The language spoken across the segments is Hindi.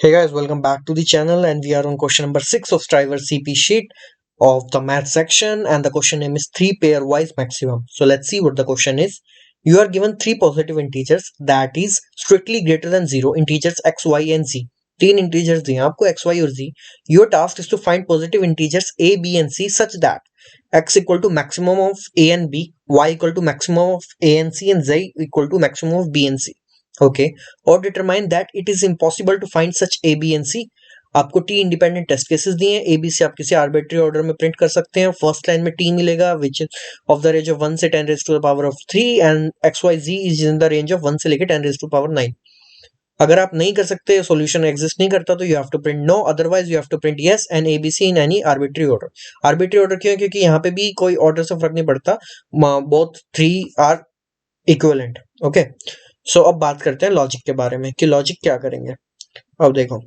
Hey guys, welcome back to the channel and we are on question number 6 of Striver CP sheet of the math section and the question name is 3 pairwise maximum. So let's see what the question is. You are given 3 positive integers that is strictly greater than 0 integers x, y and z. 3 integers दिए हैं आपको x, y और z. Your task is to find positive integers a, b and c such that x equal to maximum of a and b, y equal to maximum of a and c and z equal to maximum of b and c. Okay और determine that it is impossible to find such A B and C. आपको टी इंडिपेंडेंट टेस्ट केसेस दिए हैं. ए बी सी आप किसी आर्बिट्री ऑर्डर में प्रिंट कर सकते हैं. फर्स्ट लाइन में टी मिलेगा which of the range of 1 से 10 raise to the power of 3 and X Y Z is in the range of 1 से लेकर 10 रेज टू पावर 9. अगर आप नहीं कर सकते, सॉल्यूशन एग्जिस्ट नहीं करता, तो you have to print no, otherwise you have to print yes and ABC in any arbitrary order. Arbitrary order क्यों? क्योंकि यहाँ पे भी कोई ऑर्डर से फर्क नहीं पड़ता, both 3 are equivalent. Okay so अब बात करते हैं लॉजिक के बारे में कि लॉजिक क्या करेंगे. अब देखो,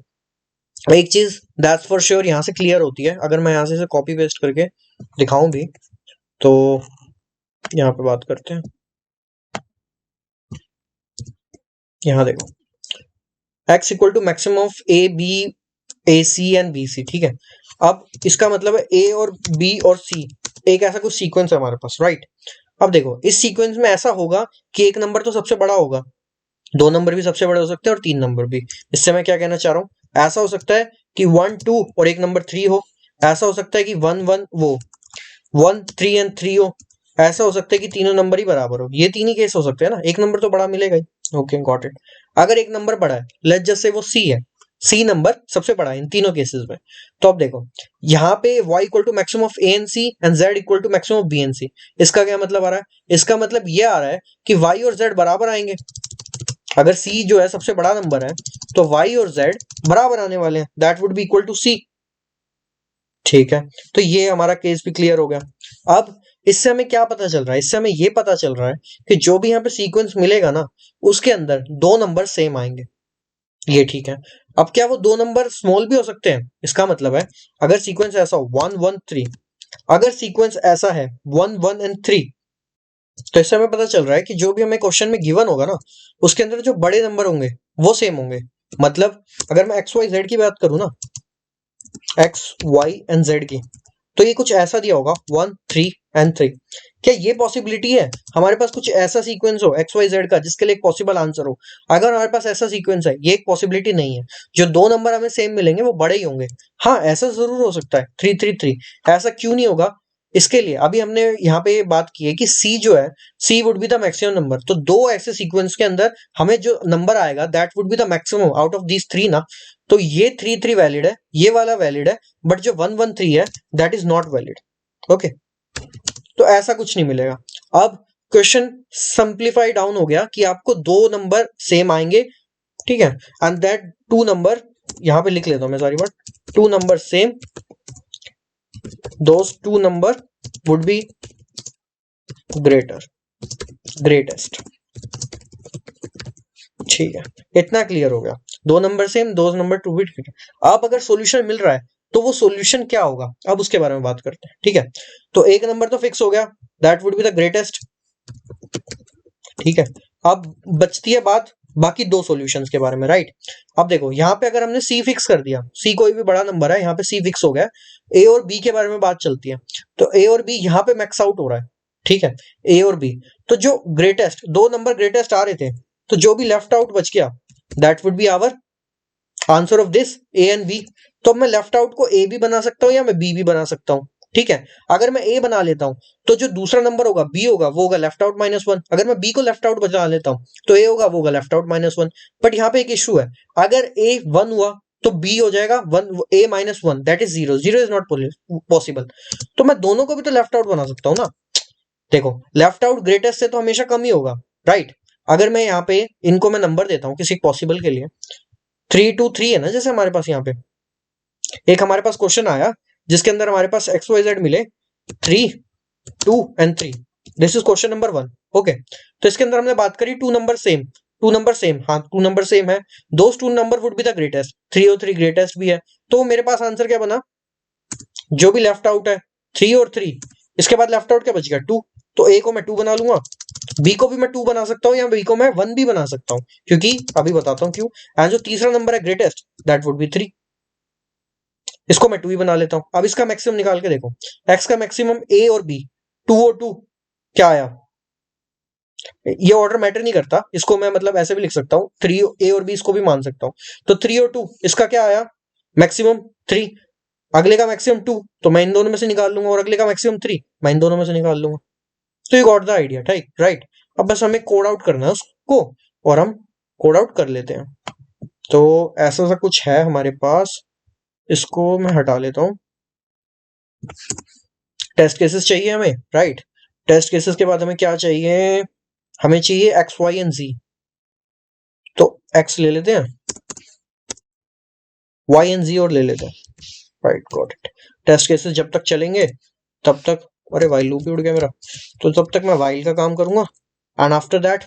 एक चीज दैट्स फॉर श्योर यहाँ से क्लियर होती है. अगर मैं यहाँ से कॉपी पेस्ट करके दिखाऊं भी तो यहाँ पे बात करते हैं. यहाँ देखो, x equal to maximum of A B A C and B C. ठीक है, अब इसका मतलब है ए और बी और सी एक ऐसा कुछ सीक्वेंस है हमारे पास, राइट. अब देखो, इस सीक्वेंस में ऐसा होगा कि एक नंबर तो सबसे बड़ा होगा, 2 नंबर भी सबसे बड़े हो सकते हैं और 3 नंबर भी. इससे मैं क्या कहना चाह रहा हूँ, ऐसा हो सकता है कि 1 2 और एक नंबर 3 हो. ऐसा हो सकता है कि 1 1 वो 1 3 एंड 3 हो. ऐसा हो सकता है कि तीनों नंबर ही बराबर हो. ये तीन ही केस हो सकते हैं ना, एक नंबर तो बड़ा मिलेगा ही. Okay got it. अगर एक नंबर बड़ा है, लेट्स जस्ट से वो सी है, सी नंबर सबसे बड़ा है इन तीनों केसेस में. तो अब देखो, यहाँ पे y equal to maximum of A and C and z equal to maximum of B and C. इसका क्या मतलब आ रहा है? इसका मतलब ये आ रहा है कि y और z बराबर आएंगे. अगर c जो है सबसे बड़ा नंबर है तो y और z बराबर आने वाले हैं, that would be equal to c. ठीक है, तो ये हमारा केस भी क्लियर हो गया. अब इससे हमें क्या पता चल रहा है? इससे हमें ये पता चल रहा है कि जो भी यहाँ पे सीक्वेंस मिलेगा ना, उसके अंदर 2 नंबर सेम आएंगे. ये ठीक है. अब क्या वो 2 नंबर स्मॉल भी हो सकते हैं? इसका मतलब है अगर सीक्वेंस ऐसा हो 1 1 3, अगर सीक्वेंस ऐसा है 1 1 एंड 3, तो इससे हमें पता चल रहा है कि जो भी हमें क्वेश्चन में गिवन होगा ना, उसके अंदर जो बड़े नंबर होंगे वो सेम होंगे. मतलब अगर मैं एक्स वाई जेड की बात करूं ना, एक्स वाई एंड जेड की, तो ये कुछ ऐसा दिया होगा 1 3 एंड 3. क्या ये पॉसिबिलिटी है हमारे पास कुछ ऐसा सीक्वेंस हो एक्स वाई जेड का जिसके लिए एक पॉसिबल आंसर हो? अगर हमारे पास ऐसा सीक्वेंस है, ये एक पॉसिबिलिटी नहीं है. जो 2 नंबर हमें सेम मिलेंगे वो बड़े ही होंगे. हाँ, ऐसा जरूर हो सकता है 3 3 3. ऐसा क्यों नहीं होगा? इसके लिए अभी हमने यहाँ पे बात की है कि सी जो है, C would be the maximum number. तो 2 ऐसे सीक्वेंस के अंदर हमें जो नंबर आएगा that would be the maximum out of these 3 ना. तो ये 3 3 वैलिड है, ये वाला वैलिड है, बट जो 1 1 3 है that is not valid. Okay, तो ऐसा कुछ नहीं मिलेगा. अब क्वेश्चन सिंप्लीफाई डाउन हो गया कि आपको 2 नंबर सेम आएंगे. ठीक है, एंड दैट 2 नंबर, यहां पे लिख लेता हूं मैं, sorry but 2 number same, those 2 number would be greatest. ठीक है, इतना क्लियर हो गया. 2 number same, 2 number to be greater. अब अगर सॉल्यूशन मिल रहा है तो वो सॉल्यूशन क्या होगा, अब उसके बारे में बात करते हैं. ठीक है, तो एक नंबर तो फिक्स हो गया, that would be the greatest. ठीक है, अब बचती है बात बाकी 2 सॉल्यूशंस के बारे में, राइट. अब देखो, यहाँ पे अगर हमने सी फिक्स कर दिया, सी कोई भी बड़ा नंबर है, यहाँ पे सी फिक्स हो गया. ए और बी के बारे में बात चलती है. तो ए और बी यहाँ पे मैक्स आउट हो रहा है. ठीक है, ए और बी, तो जो ग्रेटेस्ट 2 नंबर ग्रेटेस्ट आ रहे थे, तो जो भी लेफ्ट आउट बच गया that would be our answer of this A and B. तो मैं लेफ्ट आउट को ए भी बना सकता हूँ या मैं बी भी बना सकता हूँ. ठीक है, अगर मैं ए बना लेता हूं तो जो दूसरा नंबर होगा बी होगा, वो होगा लेफ्ट आउट -1. अगर मैं बी को लेफ्ट आउट बना लेता हूं तो ए होगा, वो होगा लेफ्ट आउट -1. बट यहाँ पे एक इशू है, अगर ए 1 हुआ तो बी हो जाएगा 1 a -1, that is 0. 0 is not possible. तो मैं दोनों को भी तो लेफ्ट आउट बना सकता हूँ ना. देखो, लेफ्ट आउट ग्रेटेस्ट से तो हमेशा कम ही होगा, राइट. अगर मैं यहाँ पे इनको मैं नंबर देता हूँ किसी पॉसिबल के लिए, 3 2 3 है ना, जैसे हमारे पास यहाँ पे एक हमारे पास क्वेश्चन आया जिसके अंदर हमारे पास एक्स वाई जेड मिले 3 2 and 3. This is question number 1. Okay, तो इसके अंदर हमने बात करी 2 नंबर सेम, 2 नंबर सेम. हाँ, 2 नंबर सेम है, दोस 2 number would be the greatest. 3 और 3 ग्रेटेस्ट भी है. तो मेरे पास आंसर क्या बना? जो भी लेफ्ट आउट है 3 और 3, इसके बाद लेफ्ट आउट क्या बच गया 2. तो ए को मैं 2 बना लूंगा, बी को भी मैं 2 बना सकता हूँ, या बी को मैं 1 भी बना सकता हूँ, क्योंकि अभी बताता हूँ क्यों। एंड जो तीसरा नंबर है ग्रेटेस्ट, दैट वुड बी 3। इसको मैं 2 ही बना लेता हूँ। अब इसका मैक्सिमम निकाल के देखो, एक्स का मैक्सिमम ए और बी, 2 और 2 क्या आया। ये ऑर्डर मैटर नहीं करता, इसको मैं मतलब ऐसे भी लिख सकता हूँ, 3 ए और बी, इसको भी मान सकता हूँ। तो 3 और 2 इसका क्या आया, मैक्सिमम 3। अगले का मैक्सिमम 2, तो मैं इन दोनों में से निकाल लूंगा, और अगले का मैक्सिमम 3, मैं इन दोनों में से निकाल लूंगा। तो you got the idea, right. अब बस हमें कोड आउट करना है उसको, और हम कोड आउट कर लेते हैं। तो ऐसा सा कुछ है हमारे पास, इसको मैं हटा लेता हूँ। टेस्ट केसेस चाहिए हमें, राइट। टेस्ट केसेस के बाद हमें क्या चाहिए, हमें चाहिए एक्स वाई एंड जी। तो एक्स ले लेते हैं, वाई एंड जी और ले लेते हैं, right, got it. Test cases जब तक चलेंगे तब तक, अरे वाइल लूप ही उड़ गया मेरा, तो तब तक मैं वाइल का काम करूंगा, एंड आफ्टर दैट,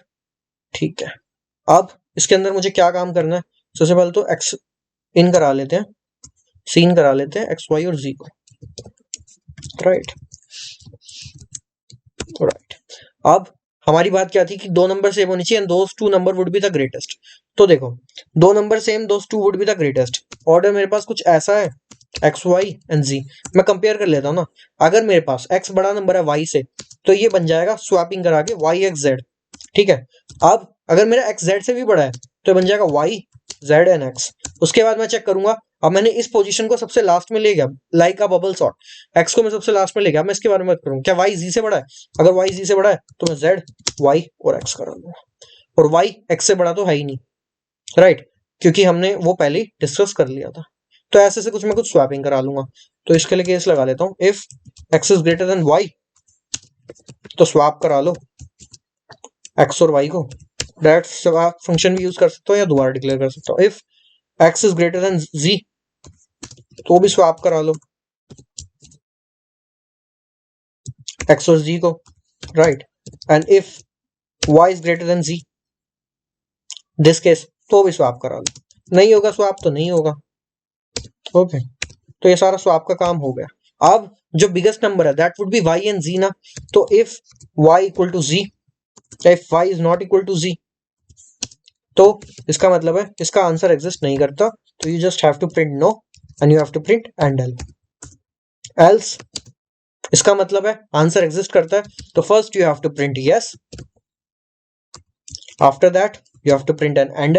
ठीक है। अब इसके अंदर मुझे क्या काम करना है, सबसे पहले तो एक्स इन करा लेते हैं, सीन करा लेते हैं एक्स वाई और जी को, राइट। राइट, अब हमारी बात क्या थी कि दो नंबर सेम होनी चाहिए, those two number would be the greatest. तो देखो, दो number same, those two would be the greatest. Order मेरे पास कुछ ऐसा है, एक्स वाई एंड जी। मैं कंपेयर कर लेता हूँ ना, अगर मेरे पास एक्स बड़ा नंबर है वाई से, तो ये बन जाएगा स्वैपिंग करा के वाई एक्स जेड, ठीक है। अब अगर मेरा एक्स जेड से भी बड़ा है, तो बन जाएगा वाई जेड एंड एक्स। उसके बाद मैं चेक करूंगा, अब मैंने इस पोजीशन को सबसे लास्ट में ले गया, like a bubble sort. X को मैं सबसे लास्ट में ले गया, मैं इसके बारे में बात करूँ, क्या वाई जी से बड़ा है। अगर वाई जी से बड़ा है तो मैं जेड वाई और एक्स करा लूंगा, और वाई एक्स से बड़ा तो है ही नहीं, राइट, क्योंकि हमने वो पहले ही डिस्कस कर लिया था। तो ऐसे से कुछ मैं कुछ स्वैपिंग करा लूंगा। तो इसके लिए केस लगा लेता हूँ, if X is greater than Y, तो स्वैप करा लो एक्स और वाई को। डायरेक्ट स्वैप फंक्शन भी यूज कर सकते हो, या दोबारा डिक्लेयर कर सकते हो। If X is greater than Z, तो भी स्वैप करा लो एक्स और जी को, right. And if Y is greater than Z, this case, तो भी स्वैप करा लो। नहीं होगा स्वैप तो नहीं होगा, ओके। तो ये सारा स्वैप का काम हो गया। अब जो बिगेस्ट नंबर है that would be Y and Z ना, तो if Y equal to Z, if Y is not equal to Z, तो इसका मतलब है इसका आंसर एग्जिस्ट नहीं करता। तो you just have to print no, and you have to print and else इसका मतलब है आंसर एग्जिस्ट करता है, तो first you have to print yes, after that you have to print an AND,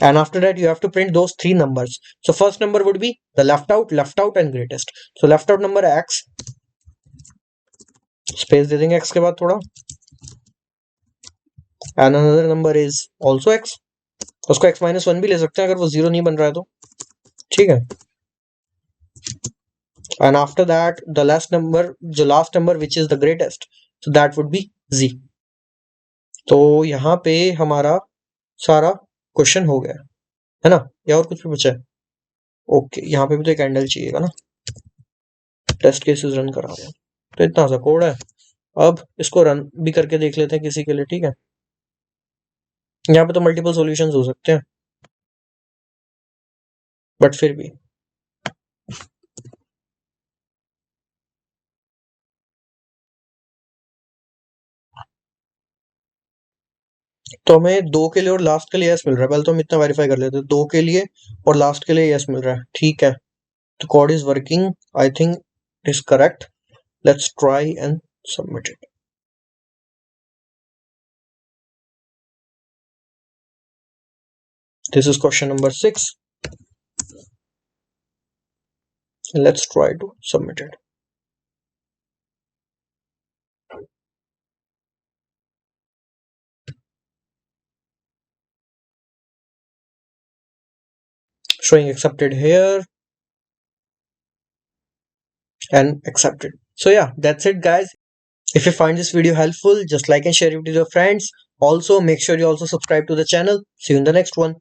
and after that you have to print those three numbers. So first number would be the left out and greatest. So left out number है x, space दे देंगे x के बाद थोड़ा, and another number is also x, उसको x minus 1 भी ले सकते हैं अगर वो 0 नहीं बन रहा है तो, ठीक है। and after that the last number, जो last number which is the greatest, so that would be z। तो यहाँ पे हमारा सारा क्वेश्चन हो गया है ना, या और कुछ भी बचा है। ओके, यहाँ पे भी तो एक हैंडल चाहिएगा ना, टेस्ट केसेस रन करा रहे हैं, तो इतना सा कोड है। अब इसको रन भी करके देख लेते हैं किसी के लिए, ठीक है। यहाँ पे तो मल्टीपल सॉल्यूशंस हो सकते हैं, बट फिर भी तो हमें दो के लिए और लास्ट के लिए यस मिल रहा है। पहले तो हम इतना वेरीफाई कर लेते हैं, दो के लिए और लास्ट के लिए यस मिल रहा है, ठीक है। तो code is working, I think it is correct. Let's try and submit it. This is question number 6. Let's try to submit it. Showing accepted here and accepted. So yeah, that's it guys. If you find this video helpful, just like and share it with your friends. Also, make sure you also subscribe to the channel. See you in the next one.